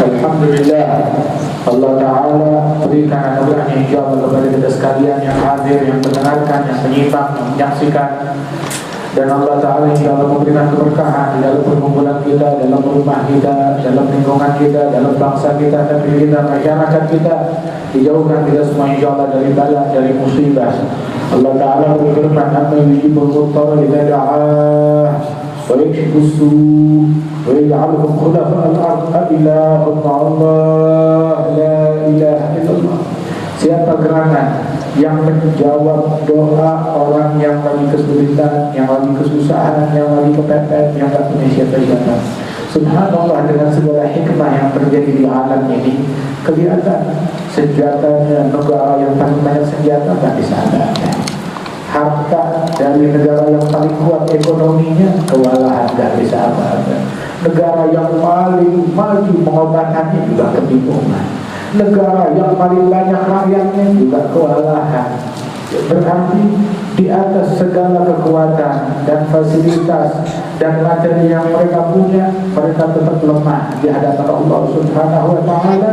Alhamdulillah, Allah Ta'ala berikan anugerah yang jauh kepada kita sekalian yang hadir, yang mendengarkan, yang menyimak, yang menyaksikan. Dan Allah Ta'ala insya Allah memberikan keberkahan di dalam perkumpulan kita, dalam rumah kita, dalam lingkungan kita, dalam bangsa kita, negeri kita, masyarakat kita. Dijauhkan kita semua insya Allah dari bala, dari musibah. Allah Ta'ala berfirman, "Amma yujibul mudtarra idza da'ah wa yakshifu as-su' wa yaj'alukum khulafa'al ardh a ilahun ma'allah la ilaha illallah." Siapa gerangan yang menjawab doa orang yang lagi kesulitan, yang lagi kesusahan, yang lagi kepepet, yang tak punya siapa-siapa. Subhanallah, dengan segala hikmah yang terjadi di alam ini, kelihatan senjatanya negara yang paling banyak senjata tak bisa ada. Harta dari negara yang paling kuat ekonominya kewalahan, tak bisa apa-apa. Negara yang paling maju pengobatannya juga kebingungan. Negara yang paling banyak rakyatnya juga kewalahan. Berarti di atas segala kekuatan dan fasilitas dan materi yang mereka punya, mereka tetap lemah di hadapan Allah Subhanahu wa Ta'ala.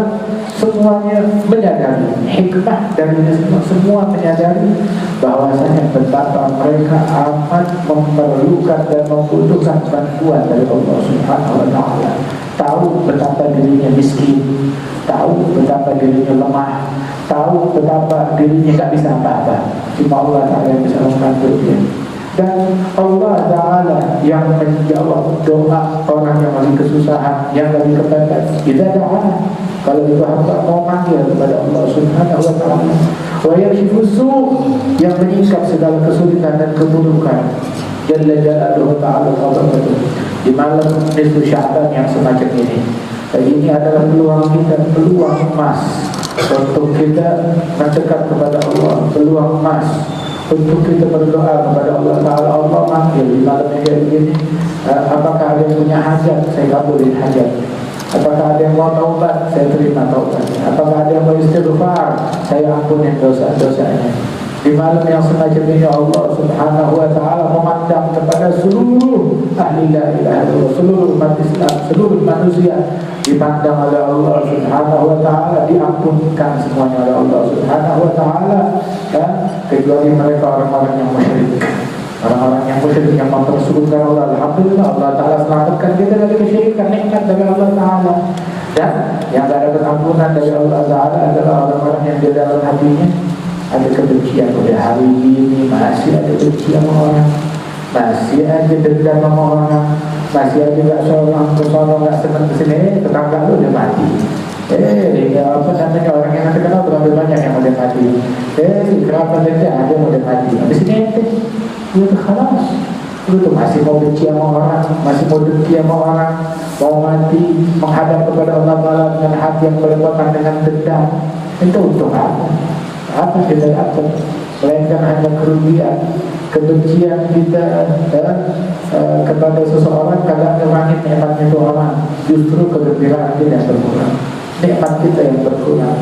Semuanya menyadari hikmah dari semua menyadari bahwasanya betapa mereka amat memerlukan dan membutuhkan bantuan dari Allah Subhanahu wa Ta'ala. Tahu betapa dirinya miskin, tahu betapa dirinya lemah, tahu betapa dirinya tak bisa apa-apa. Cuma Allah Ta'ala yang bisa membantu dia. Dan Allah Ta'ala yang menjawab doa orang yang lagi kesusahan, yang lagi kepepet. Kita doa kalau itu hamba mau manggil kepada Allah Subhanahu wa Ta'ala. Wa yakshifu as-su', yang menyingkap segala kesulitan dan keburukan. Jalla jalaluhu ta'ala qadatuh. Di malam nisfu Sya'ban yang semacam ini, ini adalah peluang kita, peluang emas untuk kita mendekat kepada Allah, peluang emas untuk kita berdoa kepada Allah Ta'ala. Allah manggil di malam yang kayak begini. Apakah ada yang punya hajat? Saya kabulin hajat. Apakah ada yang mau taubat? Saya terima taubat. Apakah ada yang mau istighfar? Saya ampunin dosa-dosanya. Di malam yang semacam ini Allah Subhanahu wa Ta'ala memandang kepada seluruh ahli la ilaha illallah, seluruh umat Islam, seluruh manusia dipandang oleh Allah Subhanahu wa Ta'ala, diampunkan semuanya oleh Allah Subhanahu wa Ta'ala, ya, kecuali mereka orang-orang yang musyrik. Orang-orang yang musyrik yang mempersekutukan Allah. Alhamdulillah Allah Ta'ala selamatkan kita dari kesyirikan, nikmat dari Allah Ta'ala. Dan yang tidak ada ampunan dari Allah Ta'ala adalah orang-orang yang di dalam hatinya ada kebencian. Pada hari ini masih ada kebencian sama orang, masih aja dendam sama orang, masih aja gak seorang kesono gak senang kesini, tetangga lu udah mati. Apa namanya, orang yang terkenal berapa banyak yang udah mati. Kerabat aja ada yang udah mati. Habis ini itu khalas. Lu tuh masih mau benci sama orang, masih mau dengki sama orang, mau mati menghadap kepada Allah Ta'ala dengan hati yang berlebihan dengan dendam. Itu untuk apa? Apa kita dapat? Melainkan hanya kerugian, kebencian kita kepada seseorang kadang ngurangin nikmatnya itu orang. Justru kegembiraan kita yang berkurang, nikmat kita yang berkurang.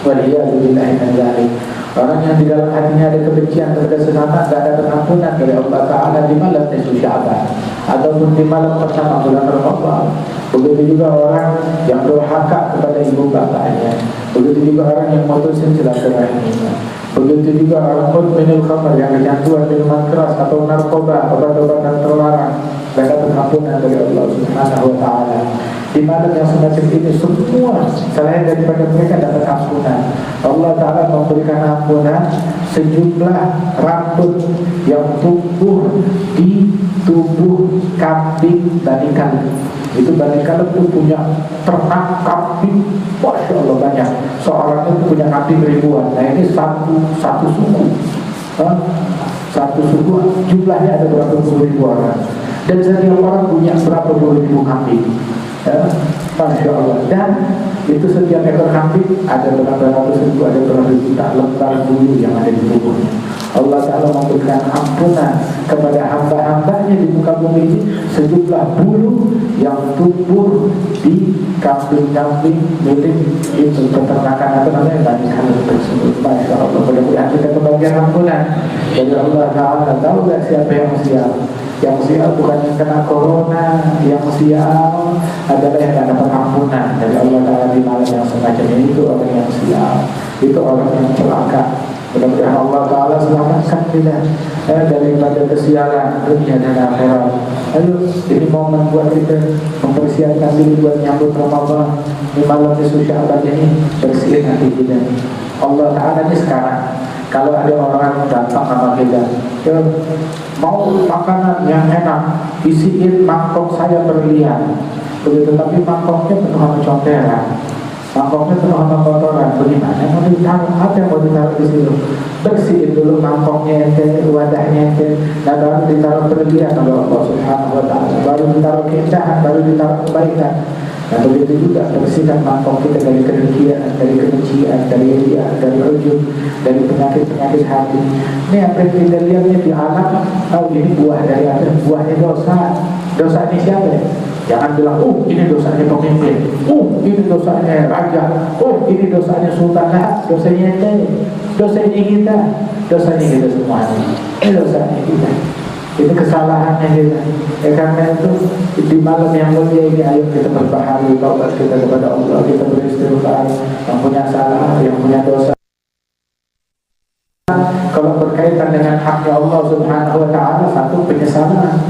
Waliyahzubillahi min dzalik. Orang yang di dalam hatinya ada kebencian terhadap sesama, tidak ada pengampunan dari Allah Ta'ala di malam nisfu Sya'ban ataupun di malam pertama bulan Ramadan. Begitu juga orang yang durhaka kepada ibu bapaknya. Begitu juga orang yang memutuskan silaturahminya. Begitu juga orang mudminul khamr, yang kecanduan minuman keras atau narkoba, obat-obatan terlarang. Tidak ada pengampunan dari Allah Subhanahu wa Ta'ala. Di malam yang semacam ini semua selain daripada mereka dapat ampunan. Allah Ta'ala memberikan ampunan sejumlah rambut yang tumbuh di tubuh kambing Bani Kalb. Itu Bani Kalb itu punya ternak kambing, Masya Allah banyak. Seorang itu punya kambing ribuan. Nah ini satu suku, satu suku jumlahnya ada berapa puluh ribu orang. Dan setiap orang punya berapa puluh ribu kambing. Masya Allah. Dan itu setiap ekor kambing ada berapa ratus ribu, ada berapa juta lembar bulu yang ada di tubuhnya. Allah Ta'ala memberikan ampunan kepada hamba-hambanya di muka bumi ini sejumlah bulu yang tumbuh di kambing-kambing milik itu peternakan apa namanya Bani Kalb tersebut. Masya Allah. Mudah-mudahan kita kebagian ampunan dari Allah Ta'ala. Tahu gak siapa yang siap? Yang sial bukan yang kena corona, yang sial adalah yang tidak dapat ampunan dari Allah Ta'ala di malam yang semacam ini. Itu orang yang sial, itu orang yang celaka. Mudah-mudahan Allah Ta'ala selamatkan kita daripada kesialan dunia dan akhirat. Ayo, ini momen buat kita mempersiapkan diri buat nyambut Ramadan di malam Nisfu Sya'ban ini. Bersihin hati kita. Allah Ta'ala ini sekarang, kalau ada orang datang sama kita, ya, mau makanan yang enak, isiin mangkok saya berlian, begitu, tapi mangkoknya penuh sama conteran, mangkoknya penuh sama kotoran. Bagaimana mau ditaruh? Apa yang mau ditaruh di situ? Bersihin dulu mangkoknya ente, wadahnya ente, dan baru ditaruh berlian oleh Allah Subhanahu Wa Taala. Baru ditaruh keindahan, baru ditaruh kebaikan. Nah begitu juga bersihkan mangkok kita dari kedengkian, dari kebencian, dari riya, dari ujub, dari penyakit-penyakit hati. Ini apa yang kita lihatnya di alam, tahu ini buah dari apa? Buahnya dosa. Dosa ini siapa ya? Jangan bilang, ini dosanya pemimpin, ini dosanya raja, ini dosanya sultan. Nah, dosanya kita, dosanya kita semuanya. Ini dosanya kita. Ini kesalahannya kita. Karena itu di malam yang mulia ini, ayo kita berbahagia, taubat kita kepada Allah, kita beristighfar. Yang punya salah, yang punya dosa, kalau berkaitan dengan haknya Allah Subhanahu Wa Taala, satu penyesalan.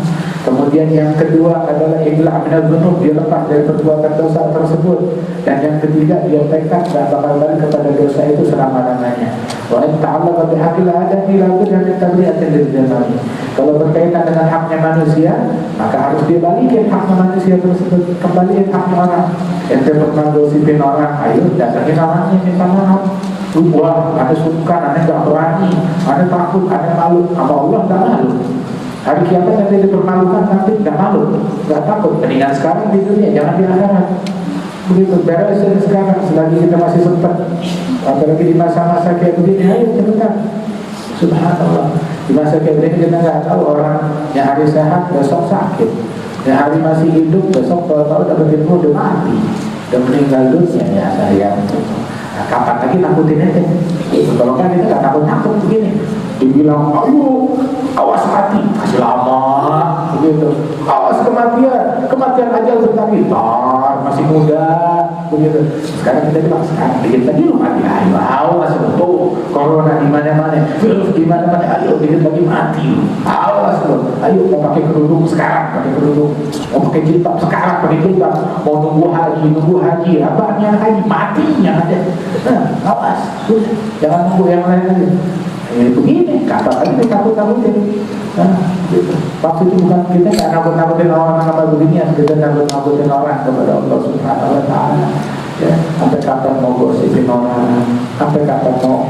Kemudian yang kedua adalah iqla' minadz dzunub, dia lepas dari perbuatan dosa tersebut. Dan yang ketiga, dia tekad dan bakal balik kepada dosa itu selama-lamanya. Wa in ta'allaqa bihaqqil adami la budda min tabli'atin lil-jalali. Kalau berkaitan dengan haknya manusia, maka harus dia balikin haknya manusia tersebut, kembaliin haknya orang. Ente pernah gosipin orang, ayo datangin orangnya minta maaf. Wah, ada sungkan, ada gak berani, ada takut, ada malu. Sama Allah gak malu. Hari kiamat nanti dipermalukan, tapi gak malu, gak takut. Mendingan sekarang di dunia, jangan di akhirat. Begitu, beres sekarang, selagi kita masih sempat. Apalagi di masa-masa kayak begini, ayo cepetan. Subhanallah, di masa kayak begini kita gak tahu orang yang hari sehat, besok sakit. Yang hari masih hidup, besok tahu-tahu dapat ilmu udah mati, udah meninggal dunia. Ya sayang. Nah, kapan lagi nakutin ente? Kalau kan kita gak takut-takut begini. Dibilang, ayo, awas mati, masih lama, begitu. Awas kematian aja bentar, masih muda, begitu. Sekarang kita bilang, sekarang dikit lagi lu mati, ayo, awas lu, corona di mana-mana, virus di mana-mana, ayo dikit lagi mati, awas lu, ayo mau pakai kerudung sekarang, pakai kerudung, mau pakai jilbab sekarang, pakai jilbab, mau nunggu haji, apanya haji, matinya ada. Nah, awas, jangan nunggu yang lain lagi. Begini, kata lagi takut-takutin. Nah, gitu. Maksud itu bukan kita nggak nakut-nakutin orang sama beginian, kita nakut-nakutin orang kepada Allah Subhanahu Wa Taala. Ya, sampai kapan mau gosipin orang, sampai kapan mau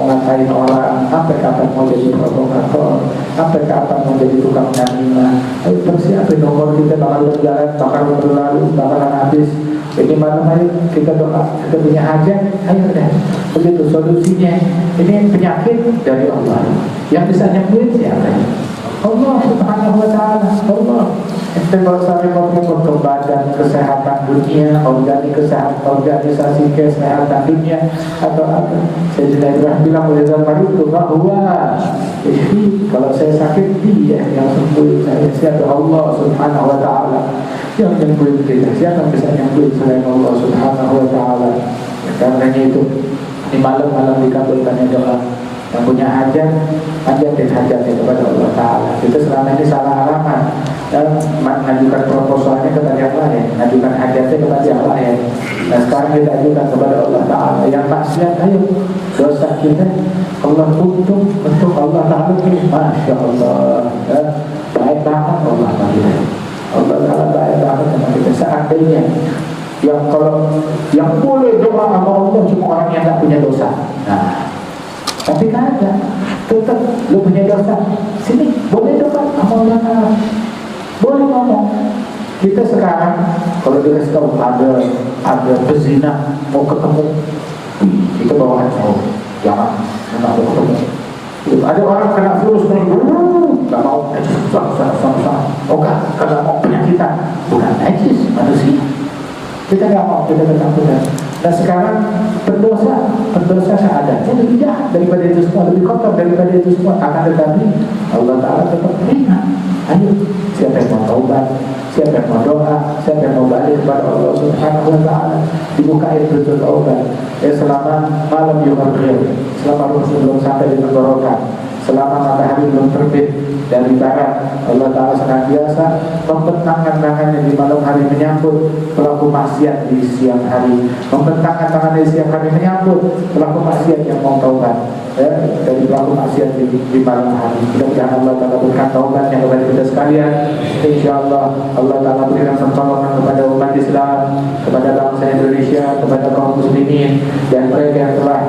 ngatain orang, sampai kapan mau jadi provokator, sampai kapan mau jadi tukang namimah. Ayo persiapin nomor kita bakal berjalan, bakal berlalu, bakalan habis. Jadi malam hari kita doa, kita punya hajat, ayo deh. Begitu solusinya. Ini penyakit dari Allah. Yang bisa nyembuhin siapa? Allah Subhanahu Wa Taala. Allah. Ente kalau sampai ngomong badan kesehatan dunia, organisasi kesehatan dunia atau apa? Saya sudah bilang oleh zaman itu bahwa kalau saya sakit dia yang sembuh saya. Siapa? Allah Subhanahu Wa Taala yang nyembuhin kita. Siapa bisa nyembuhin selain Allah Subhanahu Wa Taala? Karena itu di malam-malam dikabulkannya doa. Yang punya hajat hajatnya kepada Allah Ta'ala. Kita selama ini salah alamat dan mengajukan proposalnya kepada yang lain, mengajukan hajatnya kepada yang lain. Nah sekarang kita ajukan kepada Allah Ta'ala. Yang maksiat, ayo dosa kita Allah untuk Allah Ta'ala ini. Masya Allah, baik banget Allah Ta'ala. Allah Ta'ala baik banget sama kita. Seandainya yang boleh doa sama Allah cuma orang yang tak punya dosa. Nah, tapi kan ada, tetap lu punya dosa, sini boleh doa sama Allah Ta'ala, boleh ngomong. Kita sekarang kalau dikasih tahu ada pezina mau ketemu, kita bawa jangan ketemu. Ada orang kena virus nggak mau, karena mau penyakitan, bukan najis manusia. Kita nggak mau, kita ketakutan. Nah sekarang pendosa seadanya lebih jahat daripada itu semua, lebih kotor daripada itu semua. Akan tetapi Allah Ta'ala tetap terima. Ayo, siapa yang mau taubat, siapa yang mau doa, siapa yang mau balik kepada Allah Subhanahu wa Ta'ala, dibukain pintu taubat. Selama malam Yumabril, selama ruh belum sampai di tenggorokan, selama matahari belum terbit dari barat, Allah Ta'ala senantiasa membentangkan tangannya di malam hari menyambut pelaku maksiat di siang hari, membentangkan tangannya di siang hari menyambut pelaku maksiat yang mau taubat, dari pelaku maksiat di malam hari. Mudah-mudahan Allah Ta'ala berikan taubatnya kepada kita sekalian. InsyaAllah Allah Ta'ala berikan pertolongan kepada umat Islam, kepada bangsa Indonesia, kepada kaum muslimin, dan mereka yang telah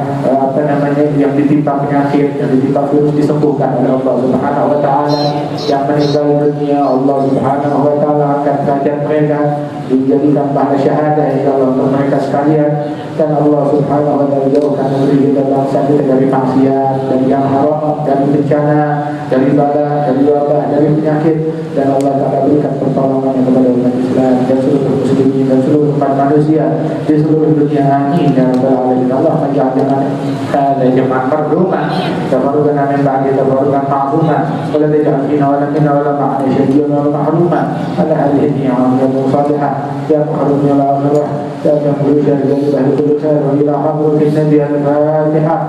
yang ditimpa penyakit, yang ditimpa virus disembuhkan oleh Allah Subhanahu wa Ta'ala. Yang meninggal dunia, Allah Subhanahu wa Ta'ala angkat derajat mereka, dijadikan pahala syahadah insyaallah untuk mereka sekalian. Dan Allah Subhanahu wa Ta'ala jauhkan negeri kita, bangsa kita dari maksiat, dari yang haram, dari bencana, dari bala, dari wabah, dari penyakit. Dan Allah Ta'ala berikan pertolongan kepada umat Islam dan seluruh muslimin dan seluruh umat manusia di seluruh dunia. Amin ya rabbal alamin. Allah menjadikan hada jama'an marduman tabarukan min ba'di tabarukan ma'zuman wa la taj'al fina wa la minna wa la ma'ana syadiyan wa la mahruman ala hadhihi ni'am ya musalihah ya muharram ya la ya muharram ya muharram ya muharram ya muharram ya muharram ya muharram